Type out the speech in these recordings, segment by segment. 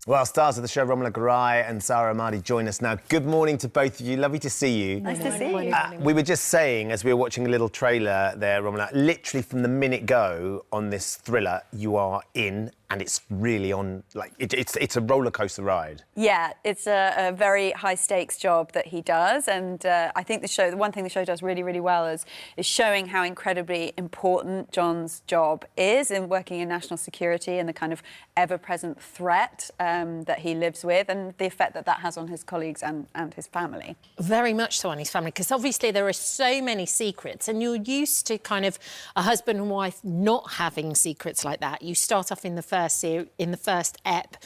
Well, stars of the show, Romola Garai and Zahra Ahmadi, join us now. Good morning to both of you. Lovely to see you. Nice to see you. We were just saying, as we were watching a little trailer there, Romola, literally from the minute go on this thriller, you are in, and it's really on, like, it's a roller coaster ride. Yeah, it's a very high stakes job that he does, and I think the one thing the show does really, really well is showing how incredibly important John's job is in working in national security and the kind of ever-present threat that he lives with, and the effect that that has on his colleagues and his family. Very much so on his family, because obviously there are so many secrets, and you're used to kind of a husband and wife not having secrets like that. You start off in the first ep,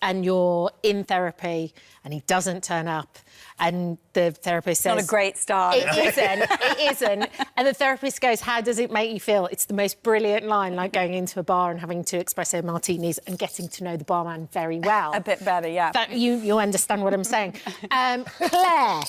and you're in therapy, and he doesn't turn up, and the therapist says... It's not a great start. It isn't. And the therapist goes, how does it make you feel? It's the most brilliant line, like going into a bar and having two espresso martinis and getting to know the barman very well. A bit better, yeah. You understand what I'm saying. Claire,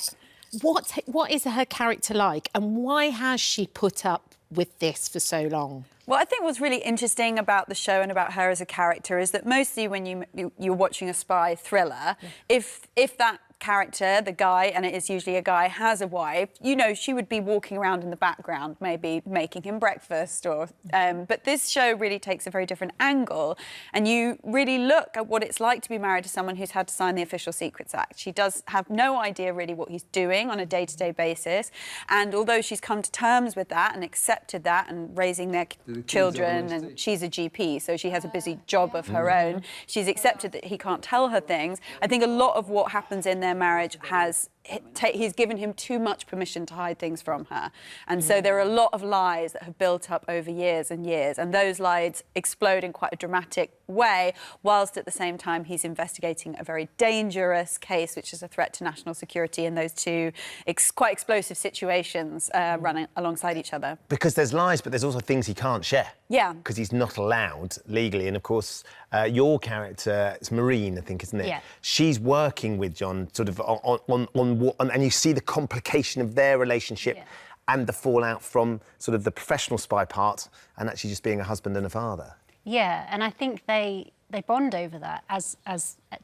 what is her character like, and why has she put up with this for so long? Well, I think what's really interesting about the show and about her as a character is that mostly when you're watching a spy thriller, if that character, the guy, and it is usually a guy, has a wife, you know, she would be walking around in the background, maybe making him breakfast, or but this show really takes a very different angle, and you really look at what it's like to be married to someone who's had to sign the Official Secrets Act. She does have no idea really what he's doing on a day-to-day basis, and although she's come to terms with that and accepted that and raising their children, and she's a GP, so she has a busy job of her own, she's accepted that he can't tell her things. I think a lot of what happens in their marriage he's given him too much permission to hide things from her, and so there are a lot of lies that have built up over years and years, and those lies explode in quite a dramatic way, whilst at the same time he's investigating a very dangerous case which is a threat to national security in those two quite explosive situations running alongside each other. Because there's lies, but there's also things he can't share. Yeah. Because he's not allowed legally, and of course your character, it's Maureen, I think, isn't it? Yeah. She's working with John sort of and you see the complication of their relationship and the fallout from sort of the professional spy part and actually just being a husband and a father. Yeah, and I think they bond over that, as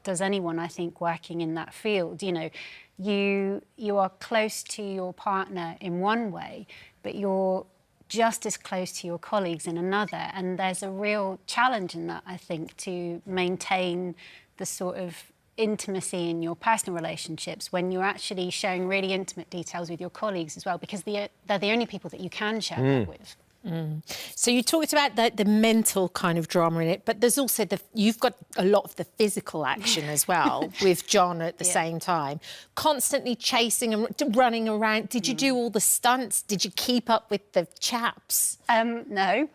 does anyone, I think, working in that field. You know, you are close to your partner in one way, but you're just as close to your colleagues in another, and there's a real challenge in that, I think, to maintain the sort of intimacy in your personal relationships when you're actually sharing really intimate details with your colleagues as well, because they're the only people that you can share that with. So you talked about the mental kind of drama in it, but there's also you've got a lot of the physical action as well with John at the same time, constantly chasing and running around. Did you do all the stunts? Did you keep up with the chaps? No.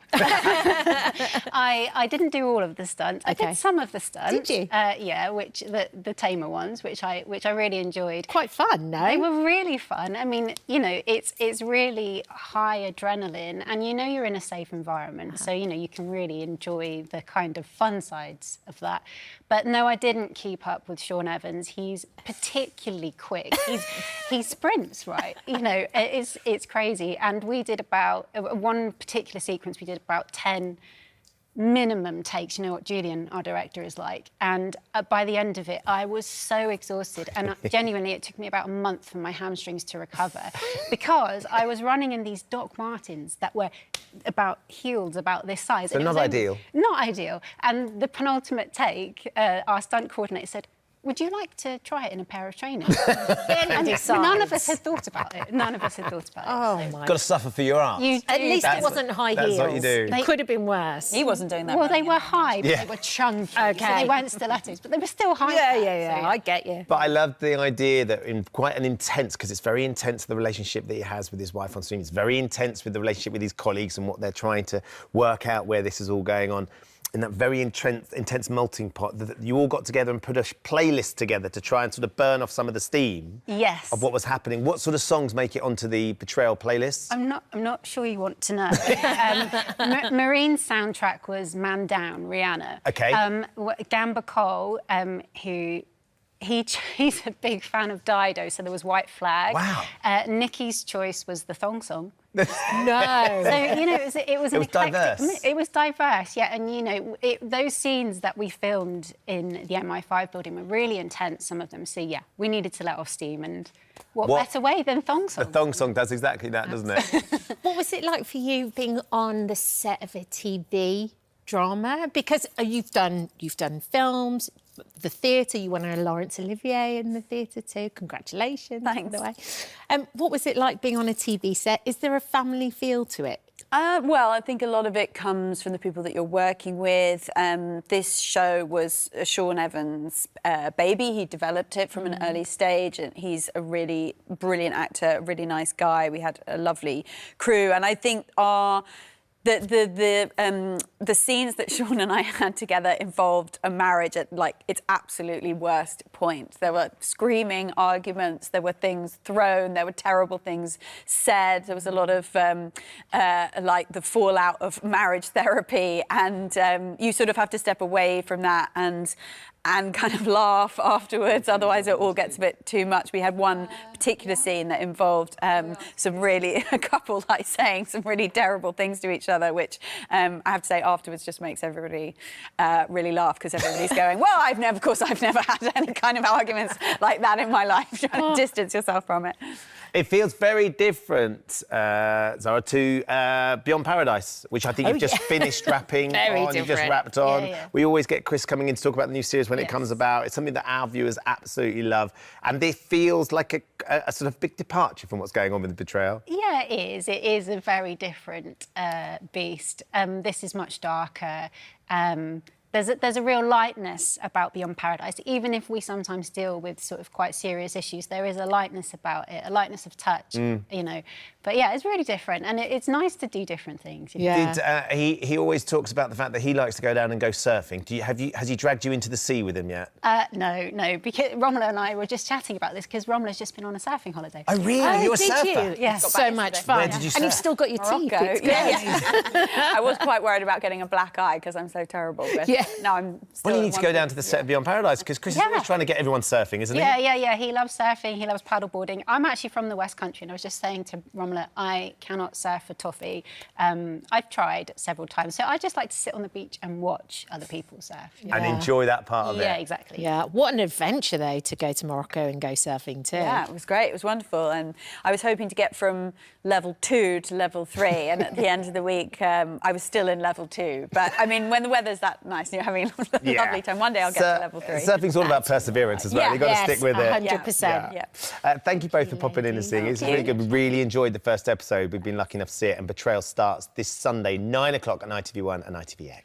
I didn't do all of the stunts. I did some of the stunts. Did you? Yeah, which the tamer ones, which I really enjoyed. Quite fun, no? They were really fun. I mean, you know, it's really high adrenaline, and you know you're in a safe environment, so you know you can really enjoy the kind of fun sides of that. But no, I didn't keep up with Shaun Evans. He's particularly quick. He sprints, right? You know, it's crazy. And we did about one particular sequence. We did about 10 minimum takes. You know what Julian, our director, is like. And by the end of it, I was so exhausted. And genuinely, it took me about a month for my hamstrings to recover because I was running in these Doc Martens that were heels about this size. So not ideal. Not ideal. And the penultimate take, our stunt coordinator said, would you like to try it in a pair of trainers? And none of us had thought about it. None of us had thought about it. Oh, my. Got to suffer for your art. At least it wasn't high heels. That's what you do. It could have been worse. He wasn't doing that. Well, they were high, but they were chunky. Okay. So they weren't stilettos, but they were still high. Yeah, I get you. But I loved the idea that in quite an intense, because it's very intense, the relationship that he has with his wife on screen. It's very intense with the relationship with his colleagues and what they're trying to work out where this is all going on. In that very intense melting pot, that you all got together and put a playlist together to try and sort of burn off some of the steam of what was happening. What sort of songs make it onto the Betrayal playlist? I'm not sure you want to know. Marine's soundtrack was Man Down, Rihanna. OK. Gamba Cole, who he's a big fan of Dido, so there was White Flag. Wow. Nikki's choice was the thong song. No. So, you know, it was an eclectic diverse. It was diverse, yeah. And, you know, those scenes that we filmed in the MI5 building were really intense, some of them. So, yeah, we needed to let off steam. And what better way than thong song? The thong song does exactly that, doesn't it? What was it like for you being on the set of a TV drama? Because you've done films, the theatre, you won a Laurence Olivier in the theatre too. Congratulations. Thanks. By the way. What was it like being on a TV set? Is there a family feel to it? Well, I think a lot of it comes from the people that you're working with. This show was Shaun Evans' baby. He developed it from an early stage, and he's a really brilliant actor, a really nice guy. We had a lovely crew, and I think the scenes that Shaun and I had together involved a marriage at, like, its absolutely worst point. There were screaming arguments, there were things thrown, there were terrible things said. There was a lot of, like, the fallout of marriage therapy, and you sort of have to step away from that and kind of laugh afterwards, otherwise it all gets a bit too much. We had one particular scene that involved a couple like saying some really terrible things to each other, which I have to say afterwards just makes everybody really laugh, because everybody's going, well, I've never had any kind of arguments like that in my life, trying to distance yourself from it. It feels very different, Zahra, to Beyond Paradise, which I think you've just finished wrapping Very on. You've just different. wrapped on. Yeah. We always get Chris coming in to talk about the new series when it comes about. It's something that our viewers absolutely love. And this feels like a sort of big departure from what's going on with Betrayal. Yeah, it is. It is a very different beast. This is much darker. There's a real lightness about Beyond Paradise. Even if we sometimes deal with sort of quite serious issues, there is a lightness about it, a lightness of touch, you know. But yeah, it's really different, and it's nice to do different things. You know? Yeah. He always talks about the fact that he likes to go down and go surfing. Has he dragged you into the sea with him yet? No, because Romola and I were just chatting about this, because Romola's just been on a surfing holiday. Oh, really? You're a did surfer? you? Yeah. So much fun. Where did you surf? And you've still got your teeth. Morocco. It's great. I was quite worried about getting a black eye because I'm so terrible. But now I'm still Well, you need to go down to the set of Beyond Paradise, because Chris is always trying to get everyone surfing, isn't he? Yeah. He loves surfing. He loves paddleboarding. I'm actually from the West Country, and I was just saying to Romola, I cannot surf for toffee. I've tried several times, so I just like to sit on the beach and watch other people surf. And enjoy that part of it. Yeah, exactly. Yeah, what an adventure, though, to go to Morocco and go surfing too. Yeah, it was great. It was wonderful. And I was hoping to get from level 2 to level 3. And at the end of the week, I was still in level 2. But, I mean, when the weather's that nice and you're having a lovely time, one day I'll get to level 3. Surfing's all about perseverance as well. You've got to stick with it. 100%. Yeah. Thank you both for popping in and seeing it. It's really good. We really enjoyed the first episode. We've been lucky enough to see it. And Betrayal starts this Sunday, 9 o'clock on ITV1 and ITVX.